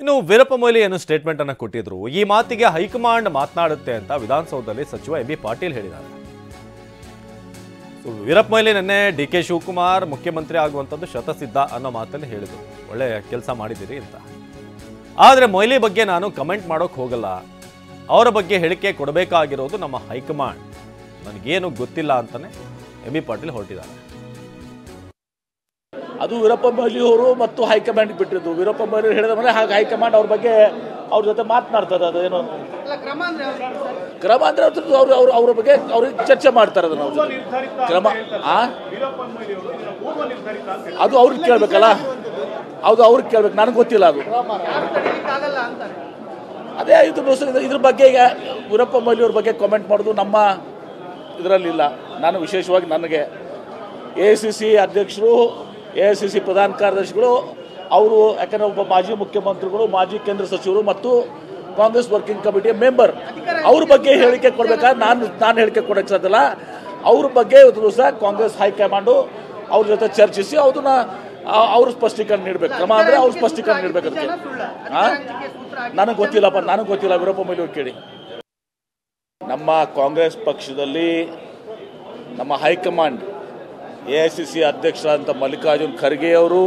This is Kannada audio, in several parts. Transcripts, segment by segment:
ಇನ್ನು ವೀರಪ್ಪ ಮೊಯ್ಲಿ ಏನು ಸ್ಟೇಟ್ಮೆಂಟ್ ಅನ್ನು ಕೊಟ್ಟಿದ್ರು. ಈ ಮಾತಿಗೆ ಹೈಕಮಾಂಡ್ ಮಾತನಾಡುತ್ತೆ ಅಂತ ವಿಧಾನಸೌಧದಲ್ಲಿ ಸಚಿವ ಎಂ ಬಿ ಪಾಟೀಲ್ ಹೇಳಿದ್ದಾರೆ. ವೀರಪ್ಪ ಮೊಯ್ಲಿ ನಿನ್ನೆ ಡಿ ಕೆ ಶಿವಕುಮಾರ್ ಮುಖ್ಯಮಂತ್ರಿ ಆಗುವಂಥದ್ದು ಶತಸಿದ್ಧ ಅನ್ನೋ ಮಾತನ್ನು ಹೇಳಿದ್ರು. ಒಳ್ಳೆ ಕೆಲಸ ಮಾಡಿದ್ದೀರಿ ಅಂತ. ಆದರೆ ಮೊಯ್ಲಿ ಬಗ್ಗೆ ನಾನು ಕಮೆಂಟ್ ಮಾಡೋಕೆ ಹೋಗಲ್ಲ. ಅವರ ಬಗ್ಗೆ ಹೇಳಿಕೆ ಕೊಡಬೇಕಾಗಿರೋದು ನಮ್ಮ ಹೈಕಮಾಂಡ್. ನನಗೇನು ಗೊತ್ತಿಲ್ಲ ಅಂತಾನೆ ಎಂ ಬಿ ಪಾಟೀಲ್ ಹೊರಟಿದ್ದಾರೆ. ಅದು ವೀರಪ್ಪ ಮೊಯ್ಲಿ ಅವರು ಮತ್ತು ಹೈಕಮಾಂಡ್ ಬಿಟ್ಟಿದ್ದು. ವೀರಪ್ಪ ಮೊಯ್ಲಿ ಹೇಳಿದ ಮೇಲೆ ಹಾಗೆ ಹೈಕಮಾಂಡ್ ಅವ್ರ ಬಗ್ಗೆ ಅವ್ರ ಜೊತೆ ಮಾತನಾಡ್ತದೆ. ಅದು ಏನು ಕ್ರಮ ಅಂದ್ರೆ ಅವ್ರ ಬಗ್ಗೆ ಅವ್ರಿಗೆ ಚರ್ಚೆ ಮಾಡ್ತಾರೆ. ಅದನ್ನು ಕ್ರಮ ಅದು ಅವ್ರಿಗೆ ಕೇಳ್ಬೇಕಲ್ಲ. ಹೌದು, ಅವ್ರಿಗೆ ಕೇಳ್ಬೇಕು. ನನಗೆ ಗೊತ್ತಿಲ್ಲ ಅದು. ಅದೇ ಇದ್ರ ಬಗ್ಗೆ ಈಗ ವೀರಪ್ಪ ಮೊಯ್ಲಿ ಅವ್ರ ಬಗ್ಗೆ ಕಾಮೆಂಟ್ ಮಾಡೋದು ನಮ್ಮ ಇದರಲ್ಲಿಲ್ಲ. ನಾನು ವಿಶೇಷವಾಗಿ ನನಗೆ AICC ಅಧ್ಯಕ್ಷರು, AICC ಪ್ರಧಾನ ಕಾರ್ಯದರ್ಶಿಗಳು ಅವರು, ಯಾಕಂದರೆ ಒಬ್ಬ ಮಾಜಿ ಮುಖ್ಯಮಂತ್ರಿಗಳು, ಮಾಜಿ ಕೇಂದ್ರ ಸಚಿವರು ಮತ್ತು ಕಾಂಗ್ರೆಸ್ ವರ್ಕಿಂಗ್ ಕಮಿಟಿಯ ಮೆಂಬರ್, ಅವ್ರ ಬಗ್ಗೆ ಹೇಳಿಕೆ ಕೊಡಬೇಕಾದ್ರೆ ನಾನು ಹೇಳಿಕೆ ಕೊಡೋಕ್ಕೆ ಸಾಧ್ಯಲ್ಲ. ಅವ್ರ ಬಗ್ಗೆ ಇವತ್ತು ದಿವಸ ಕಾಂಗ್ರೆಸ್ ಹೈಕಮಾಂಡು ಅವ್ರ ಜೊತೆ ಚರ್ಚಿಸಿ ಅದನ್ನ ಅವ್ರ ಸ್ಪಷ್ಟೀಕರಣ ನೀಡಬೇಕು. ಕ್ರಮ ಅಂದರೆ ಅವ್ರ ಸ್ಪಷ್ಟೀಕರಣ ನೀಡಬೇಕು. ಅದಕ್ಕೆ ನನಗೆ ಗೊತ್ತಿಲ್ಲಪ್ಪ, ನನಗೆ ಗೊತ್ತಿಲ್ಲ. ವೀರಪ್ಪ ಮೊಯ್ಲಿ ಅವ್ರು ಕೇಳಿ. ನಮ್ಮ ಕಾಂಗ್ರೆಸ್ ಪಕ್ಷದಲ್ಲಿ ನಮ್ಮ ಹೈಕಮಾಂಡ್ AICC ಅಧ್ಯಕ್ಷರಾದಂಥ ಮಲ್ಲಿಕಾರ್ಜುನ್ ಖರ್ಗೆ ಅವರು,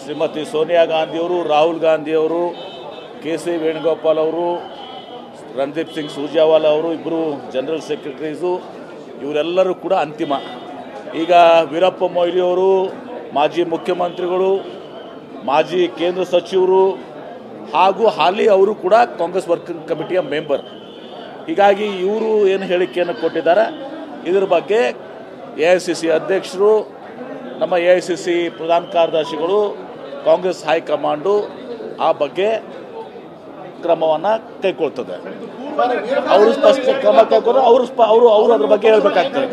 ಶ್ರೀಮತಿ ಸೋನಿಯಾ ಗಾಂಧಿಯವರು, ರಾಹುಲ್ ಗಾಂಧಿಯವರು, KC ವೇಣುಗೋಪಾಲ್ ಅವರು, ರಣದೀಪ್ ಸಿಂಗ್ ಸುರ್ಜೇವಾಲಾ ಅವರು, ಇಬ್ಬರು ಜನರಲ್ ಸೆಕ್ರೆಟರೀಸು, ಇವರೆಲ್ಲರೂ ಕೂಡ ಅಂತಿಮ. ಈಗ ವೀರಪ್ಪ ಮೊಯ್ಲಿ ಅವರು ಮಾಜಿ ಮುಖ್ಯಮಂತ್ರಿಗಳು, ಮಾಜಿ ಕೇಂದ್ರ ಸಚಿವರು ಹಾಗೂ ಹಾಲಿ ಅವರು ಕೂಡ ಕಾಂಗ್ರೆಸ್ ವರ್ಕಿಂಗ್ ಕಮಿಟಿಯ ಮೆಂಬರ್. ಹೀಗಾಗಿ ಇವರು ಏನು ಹೇಳಿಕೆಯನ್ನು ಕೊಟ್ಟಿದ್ದಾರೆ ಇದರ ಬಗ್ಗೆ AICC ಅಧ್ಯಕ್ಷರು, ನಮ್ಮ AICC ಪ್ರಧಾನ ಕಾರ್ಯದರ್ಶಿಗಳು, ಕಾಂಗ್ರೆಸ್ ಹೈಕಮಾಂಡು ಆ ಬಗ್ಗೆ ಕ್ರಮವನ್ನು ಕೈಗೊಳ್ತದೆ. ಅವರು ಸ್ಪಷ್ಟ ಕ್ರಮ ಕೈಗೊಂಡು ಅವರು ಅದ್ರ ಬಗ್ಗೆ ಹೇಳಬೇಕಾಗ್ತದೆ.